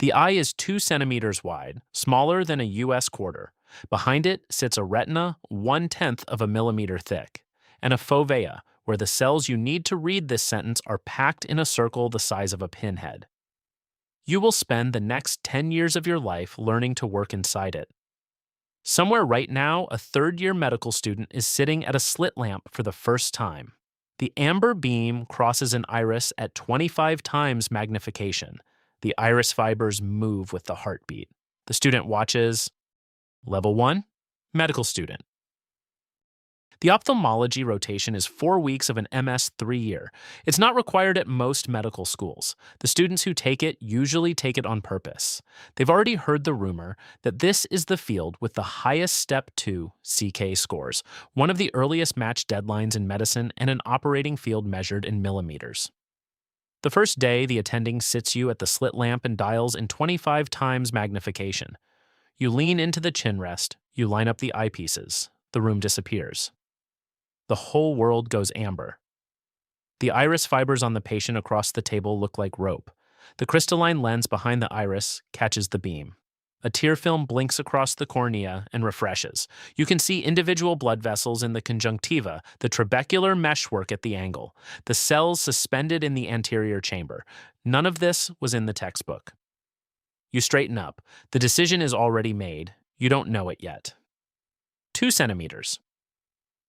The eye is 2 centimeters wide, smaller than a U.S. quarter. Behind it sits a retina 1/10 of a millimeter thick, and a fovea, where the cells you need to read this sentence are packed in a circle the size of a pinhead. You will spend the next 10 years of your life learning to work inside it. Somewhere right now, a third-year medical student is sitting at a slit lamp for the first time. The amber beam crosses an iris at 25 times magnification. The iris fibers move with the heartbeat. The student watches. Level 1, medical student. The ophthalmology rotation is 4 weeks of an MS 3-year. It's not required at most medical schools. The students who take it usually take it on purpose. They've already heard the rumor that this is the field with the highest Step 2 CK scores, one of the earliest match deadlines in medicine and an operating field measured in millimeters. The first day, the attending sits you at the slit lamp and dials in 25 times magnification. You lean into the chin rest, you line up the eyepieces. The room disappears. The whole world goes amber. The iris fibers on the patient across the table look like rope. The crystalline lens behind the iris catches the beam. A tear film blinks across the cornea and refreshes. You can see individual blood vessels in the conjunctiva, the trabecular meshwork at the angle, the cells suspended in the anterior chamber. None of this was in the textbook. You straighten up. The decision is already made. You don't know it yet. 2 centimeters.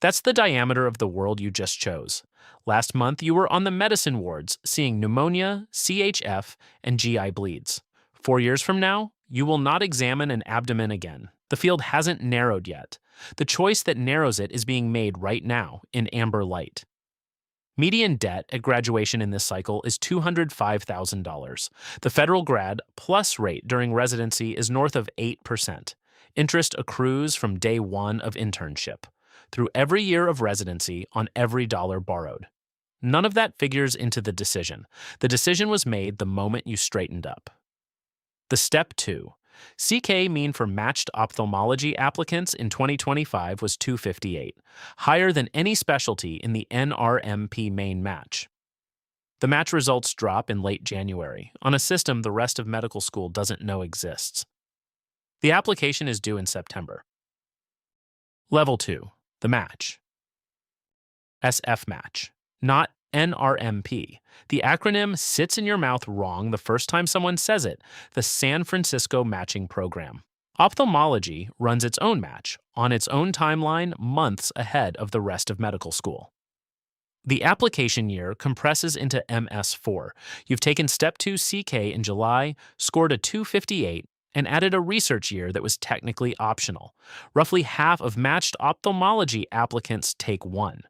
That's the diameter of the world you just chose. Last month, you were on the medicine wards seeing pneumonia, CHF, and GI bleeds. 4 years from now, you will not examine an abdomen again. The field hasn't narrowed yet. The choice that narrows it is being made right now in amber light. Median debt at graduation in this cycle is $205,000. The federal grad plus rate during residency is north of 8%. Interest accrues from day 1 of internship, through every year of residency on every dollar borrowed. None of that figures into the decision. The decision was made the moment you straightened up. The Step 2. CK mean for matched ophthalmology applicants in 2025 was 258, higher than any specialty in the NRMP main match. The match results drop in late January, on a system the rest of medical school doesn't know exists. The application is due in September. Level 2. The match. SF match, not NRMP. The acronym sits in your mouth wrong the first time someone says it, the San Francisco Matching Program. Ophthalmology runs its own match, on its own timeline, months ahead of the rest of medical school. The application year compresses into MS4. You've taken Step 2 CK in July, scored a 258, and added a research year that was technically optional. Roughly half of matched ophthalmology applicants take one.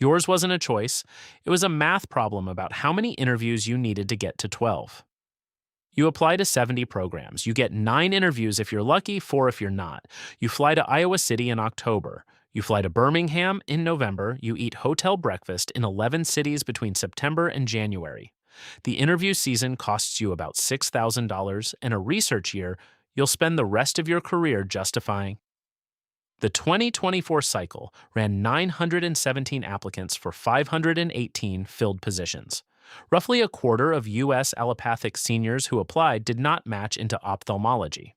Yours wasn't a choice. It was a math problem about how many interviews you needed to get to 12. You apply to 70 programs. You get 9 interviews if you're lucky, 4 if you're not. You fly to Iowa City in October. You fly to Birmingham in November. You eat hotel breakfast in 11 cities between September and January. The interview season costs you about $6,000, and a research year you'll spend the rest of your career justifying. The 2024 cycle ran 917 applicants for 518 filled positions. Roughly a quarter of U.S. allopathic seniors who applied did not match into ophthalmology.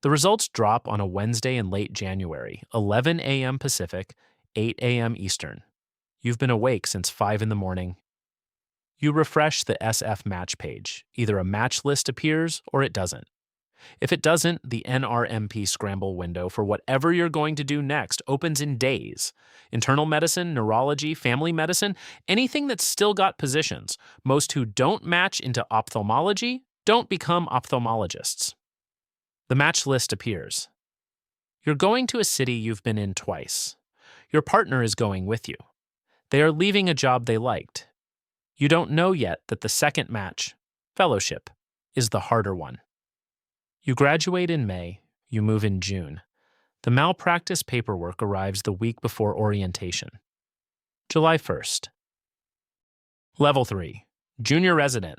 The results drop on a Wednesday in late January, 11 a.m. Pacific, 8 a.m. Eastern. You've been awake since 5 in the morning. You refresh the SF match page. Either a match list appears or it doesn't. If it doesn't, the NRMP scramble window for whatever you're going to do next opens in days. Internal medicine, neurology, family medicine, anything that's still got positions. Most who don't match into ophthalmology don't become ophthalmologists. The match list appears. You're going to a city you've been in twice. Your partner is going with you. They are leaving a job they liked. You don't know yet that the second match, fellowship, is the harder one. You graduate in May, you move in June. The malpractice paperwork arrives the week before orientation. July 1st. Level 3, junior resident.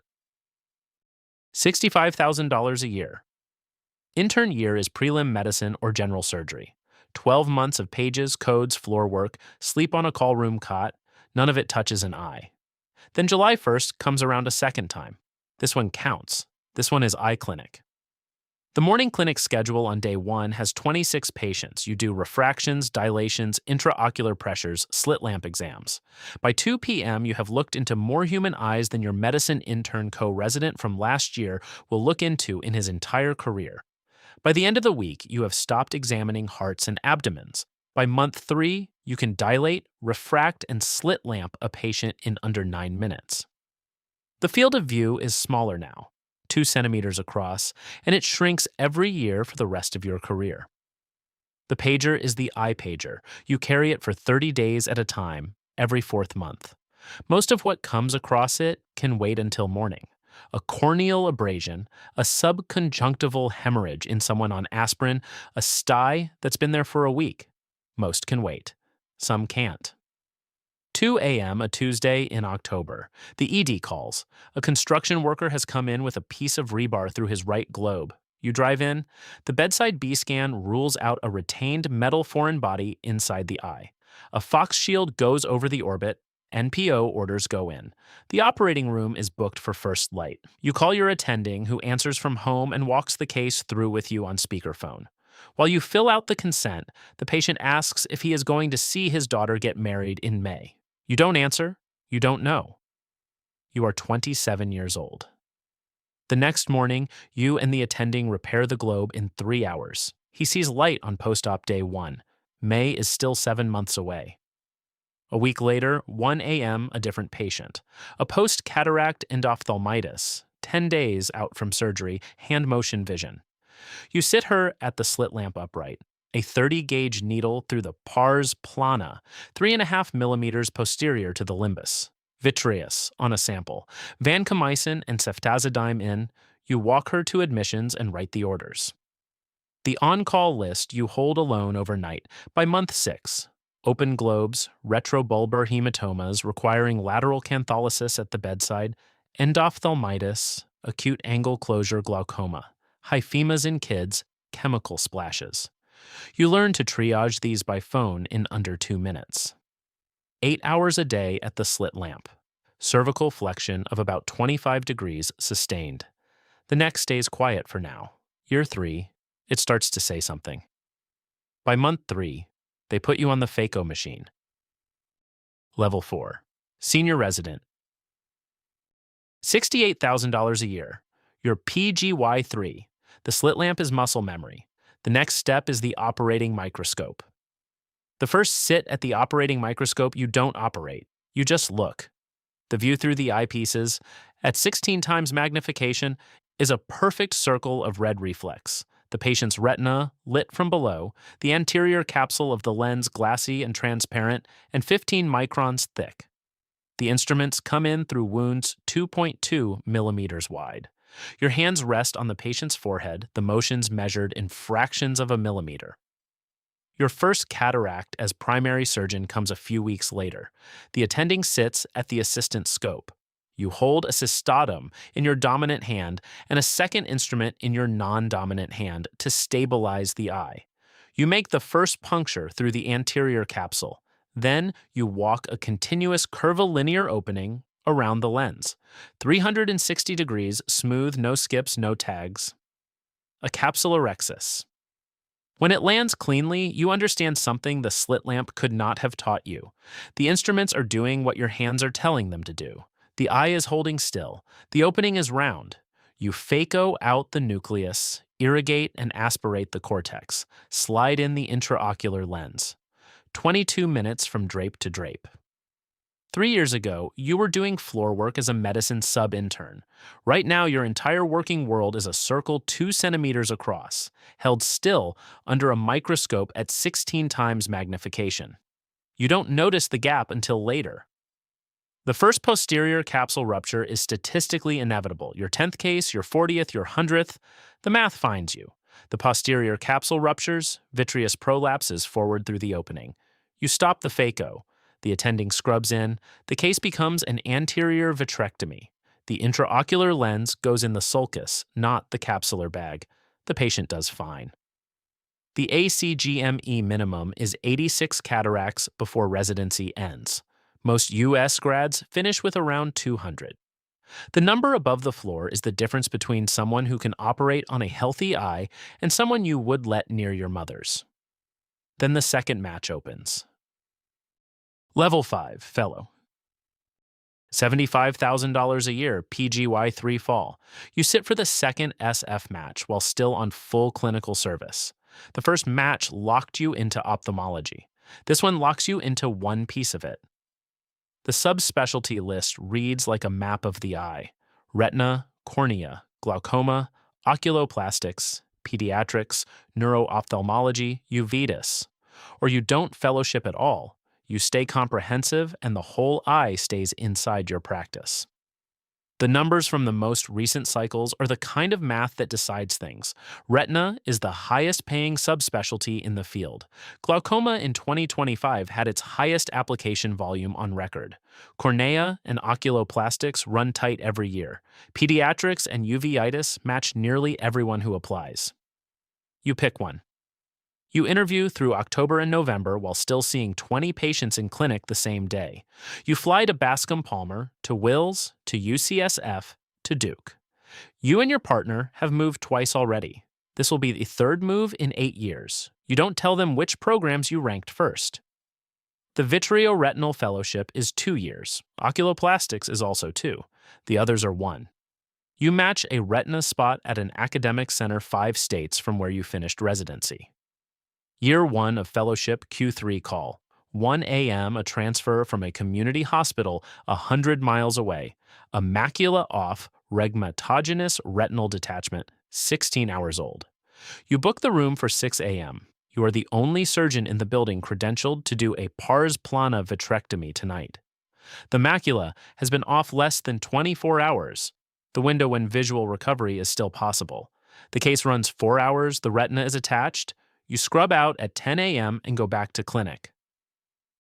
$65,000 a year. Intern year is prelim medicine or general surgery. 12 months of pages, codes, floor work, sleep on a call room cot, none of it touches an eye. Then July 1st comes around a second time. This one counts. This one is eye clinic. The morning clinic schedule on day 1 has 26 patients. You do refractions, dilations, intraocular pressures, slit lamp exams. By 2 p.m., you have looked into more human eyes than your medicine intern co-resident from last year will look into in his entire career. By the end of the week, you have stopped examining hearts and abdomens. By month 3, you can dilate, refract, and slit lamp a patient in under 9 minutes. The field of view is smaller now, 2 centimeters across, and it shrinks every year for the rest of your career. The pager is the eye pager. You carry it for 30 days at a time, every 4th month. Most of what comes across it can wait until morning. A corneal abrasion, a subconjunctival hemorrhage in someone on aspirin, a sty that's been there for a week. Most can wait. Some can't. 2 a.m. a Tuesday in October. The ED calls. A construction worker has come in with a piece of rebar through his right globe. You drive in. The bedside B-scan rules out a retained metal foreign body inside the eye. A Fox shield goes over the orbit. NPO orders go in. The operating room is booked for first light. You call your attending, who answers from home and walks the case through with you on speakerphone. While you fill out the consent, the patient asks if he is going to see his daughter get married in May. You don't answer. You don't know. You are 27 years old. The next morning, you and the attending repair the globe in 3 hours. He sees light on post-op day 1. May is still 7 months away. A week later, 1 a.m., a different patient. A post-cataract endophthalmitis, 10 days out from surgery, hand motion vision. You sit her at the slit lamp upright. A 30-gauge needle through the pars plana, 3.5 millimeters posterior to the limbus. Vitreous on a sample. Vancomycin and ceftazidime in. You walk her to admissions and write the orders. The on-call list you hold alone overnight. By month 6, open globes, retrobulbar hematomas requiring lateral cantholysis at the bedside, endophthalmitis, acute angle closure glaucoma, hyphemas in kids, chemical splashes. You learn to triage these by phone in under 2 minutes. 8 hours a day at the slit lamp. Cervical flexion of about 25 degrees sustained. The neck stays quiet for now. Year 3, it starts to say something. By month 3, they put you on the phaco machine. Level 4, senior resident. $68,000 a year. Your PGY3. The slit lamp is muscle memory. The next step is the operating microscope. The first sit at the operating microscope, you don't operate. You just look. The view through the eyepieces, at 16 times magnification, is a perfect circle of red reflex. The patient's retina, lit from below, the anterior capsule of the lens glassy and transparent, and 15 microns thick. The instruments come in through wounds 2.2 millimeters wide. Your hands rest on the patient's forehead, the motions measured in fractions of a millimeter. Your first cataract as primary surgeon comes a few weeks later. The attending sits at the assistant scope. You hold a cystatum in your dominant hand and a second instrument in your non-dominant hand to stabilize the eye. You make the first puncture through the anterior capsule. Then you walk a continuous curvilinear opening around the lens. 360 degrees, smooth, no skips, no tags. A capsulorhexis. When it lands cleanly, you understand something the slit lamp could not have taught you. The instruments are doing what your hands are telling them to do. The eye is holding still. The opening is round. You phaco out the nucleus, irrigate and aspirate the cortex, slide in the intraocular lens. 22 minutes from drape to drape. 3 years ago, you were doing floor work as a medicine sub-intern. Right now, your entire working world is a circle 2 centimeters across, held still under a microscope at 16 times magnification. You don't notice the gap until later. The first posterior capsule rupture is statistically inevitable. Your 10th case, your 40th, your 100th, the math finds you. The posterior capsule ruptures, vitreous prolapses forward through the opening. You stop the phaco. The attending scrubs in. The case becomes an anterior vitrectomy. The intraocular lens goes in the sulcus, not the capsular bag. The patient does fine. The ACGME minimum is 86 cataracts before residency ends. Most U.S. grads finish with around 200. The number above the floor is the difference between someone who can operate on a healthy eye and someone you would let near your mother's. Then the second match opens. Level 5, Fellow. $75,000 a year, PGY3 fall. You sit for the second SF match while still on full clinical service. The first match locked you into ophthalmology. This one locks you into one piece of it. The subspecialty list reads like a map of the eye: retina, cornea, glaucoma, oculoplastics, pediatrics, neuro-ophthalmology, uveitis. Or you don't fellowship at all. You stay comprehensive and the whole eye stays inside your practice. The numbers from the most recent cycles are the kind of math that decides things. Retina is the highest paying subspecialty in the field. Glaucoma in 2025 had its highest application volume on record. Cornea and oculoplastics run tight every year. Pediatrics and uveitis match nearly everyone who applies. You pick one. You interview through October and November while still seeing 20 patients in clinic the same day. You fly to Bascom Palmer, to Wills, to UCSF, to Duke. You and your partner have moved twice already. This will be the third move in 8 years. You don't tell them which programs you ranked first. The Vitreoretinal Fellowship is 2 years. Oculoplastics is also 2. The others are 1. You match a retina spot at an academic center 5 states from where you finished residency. Year 1 of fellowship Q3 call. 1 a.m. a transfer from a community hospital 100 miles away. A macula off rhegmatogenous retinal detachment, 16 hours old. You book the room for 6 a.m. You are the only surgeon in the building credentialed to do a pars plana vitrectomy tonight. The macula has been off less than 24 hours, the window when visual recovery is still possible. The case runs 4 hours, the retina is attached. You scrub out at 10 a.m. and go back to clinic.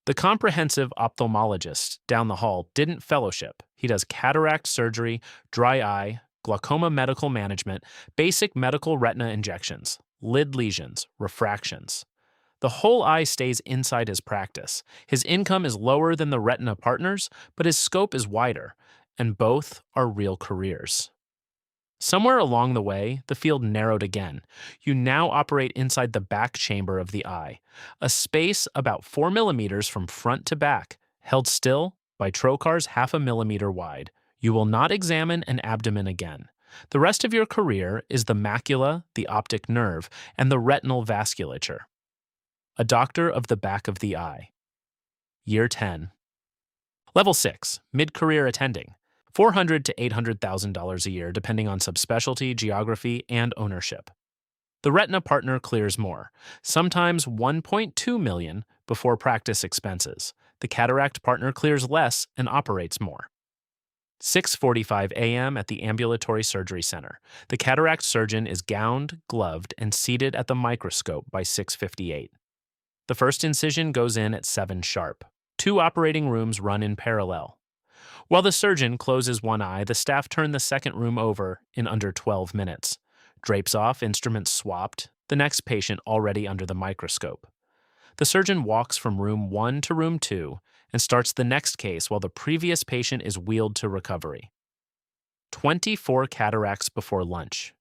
The comprehensive ophthalmologist down the hall didn't fellowship. He does cataract surgery, dry eye, glaucoma medical management, basic medical retina injections, lid lesions, refractions. The whole eye stays inside his practice. His income is lower than the retina partners, but his scope is wider, and both are real careers. Somewhere along the way, the field narrowed again. You now operate inside the back chamber of the eye, a space about 4 millimeters from front to back, held still by trocars 0.5 millimeter wide. You will not examine an abdomen again. The rest of your career is the macula, the optic nerve, and the retinal vasculature. A doctor of the back of the eye. Year 10. Level 6, mid-career attending. $400,000 to $800,000 a year depending on subspecialty, geography, and ownership. The retina partner clears more, sometimes $1.2 million before practice expenses. The cataract partner clears less and operates more. 6:45 a.m. at the ambulatory surgery center. The cataract surgeon is gowned, gloved, and seated at the microscope by 6:58. The first incision goes in at 7 sharp. 2 operating rooms run in parallel. While the surgeon closes one eye, the staff turn the second room over in under 12 minutes. Drapes off, instruments swapped, the next patient already under the microscope. The surgeon walks from room 1 to room 2 and starts the next case while the previous patient is wheeled to recovery. 24 cataracts before lunch.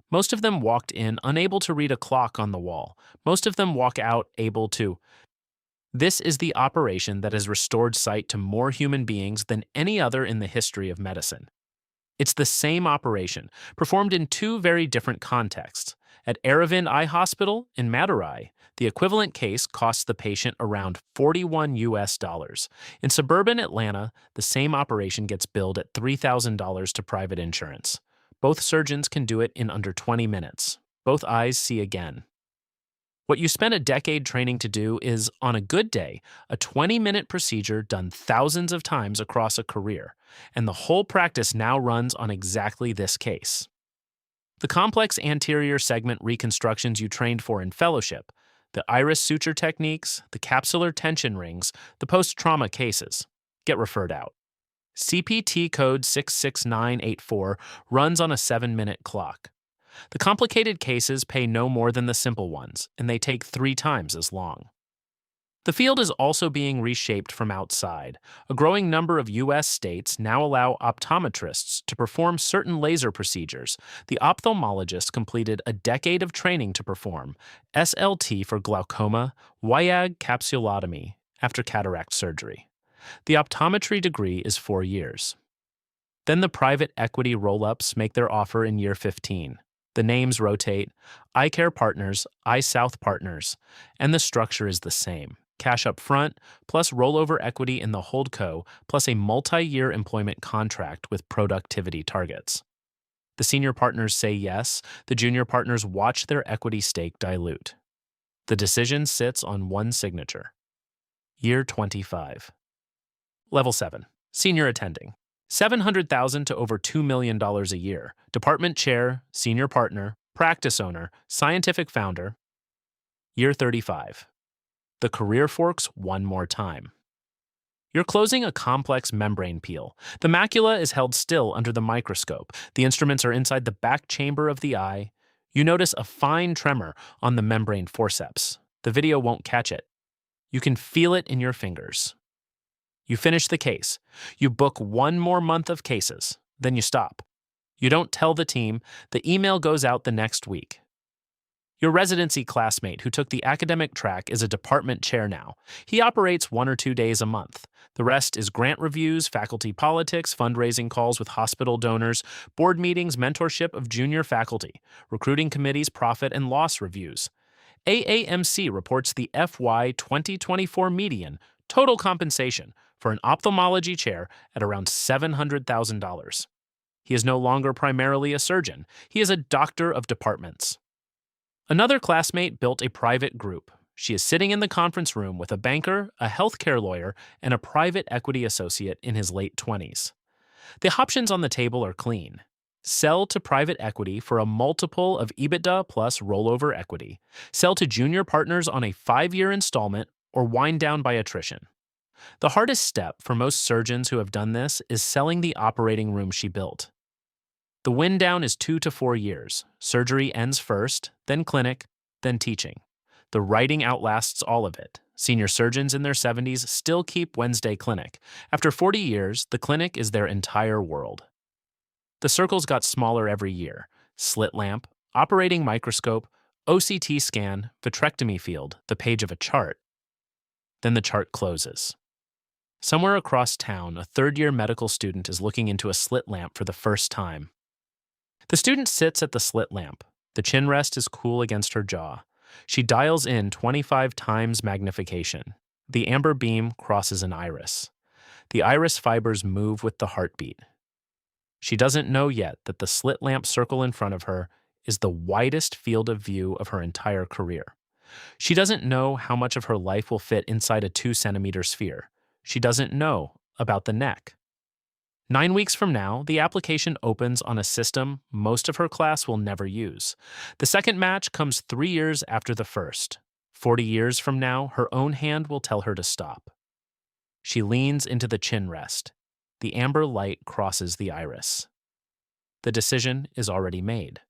Most of them walked in unable to read a clock on the wall. Most of them walk out able to. This is the operation that has restored sight to more human beings than any other in the history of medicine. It's the same operation, performed in 2 very different contexts. At Aravind Eye Hospital in Madurai, the equivalent case costs the patient around $41. In suburban Atlanta, the same operation gets billed at $3,000 to private insurance. Both surgeons can do it in under 20 minutes. Both eyes see again. What you spent a decade training to do is, on a good day, a 20-minute procedure done thousands of times across a career, and the whole practice now runs on exactly this case. The complex anterior segment reconstructions you trained for in fellowship, the iris suture techniques, the capsular tension rings, the post-trauma cases, get referred out. CPT code 66984 runs on a 7-minute clock. The complicated cases pay no more than the simple ones, and they take 3 times as long. The field is also being reshaped from outside. A growing number of U.S. states now allow optometrists to perform certain laser procedures. The ophthalmologist completed a decade of training to perform SLT for glaucoma, YAG capsulotomy after cataract surgery. The optometry degree is 4 years. Then the private equity roll-ups make their offer in year 15. The names rotate: iCare Partners, iSouth Partners, and the structure is the same. Cash up front, plus rollover equity in the holdco, plus a multi-year employment contract with productivity targets. The senior partners say yes, the junior partners watch their equity stake dilute. The decision sits on one signature. Year 25. Level 7. Senior attending. $700,000 to over $2 million a year. Department chair, senior partner, practice owner, scientific founder. Year 35. The career forks one more time. You're closing a complex membrane peel. The macula is held still under the microscope. The instruments are inside the back chamber of the eye. You notice a fine tremor on the membrane forceps. The video won't catch it. You can feel it in your fingers. You finish the case. You book one more month of cases. Then you stop. You don't tell the team. The email goes out the next week. Your residency classmate who took the academic track is a department chair now. He operates 1 or 2 days a month. The rest is grant reviews, faculty politics, fundraising calls with hospital donors, board meetings, mentorship of junior faculty, recruiting committees, profit and loss reviews. AAMC reports the FY 2024 median total compensation for an ophthalmology chair at around $700,000. He is no longer primarily a surgeon. He is a doctor of departments. Another classmate built a private group. She is sitting in the conference room with a banker, a healthcare lawyer, and a private equity associate in his late 20s. The options on the table are clean. Sell to private equity for a multiple of EBITDA plus rollover equity. Sell to junior partners on a 5-year installment or wind down by attrition. The hardest step for most surgeons who have done this is selling the operating room she built. The wind down is 2 to 4 years. Surgery ends first, then clinic, then teaching. The writing outlasts all of it. Senior surgeons in their 70s still keep Wednesday clinic. After 40 years, the clinic is their entire world. The circles got smaller every year. Slit lamp, operating microscope, OCT scan, vitrectomy field, the page of a chart. Then the chart closes. Somewhere across town, a third-year medical student is looking into a slit lamp for the first time. The student sits at the slit lamp. The chin rest is cool against her jaw. She dials in 25 times magnification. The amber beam crosses an iris. The iris fibers move with the heartbeat. She doesn't know yet that the slit lamp circle in front of her is the widest field of view of her entire career. She doesn't know how much of her life will fit inside a 2-centimeter sphere. She doesn't know about the neck. 9 weeks from now, the application opens on a system most of her class will never use. The second match comes 3 years after the first. 40 years from now, her own hand will tell her to stop. She leans into the chin rest. The amber light crosses the iris. The decision is already made.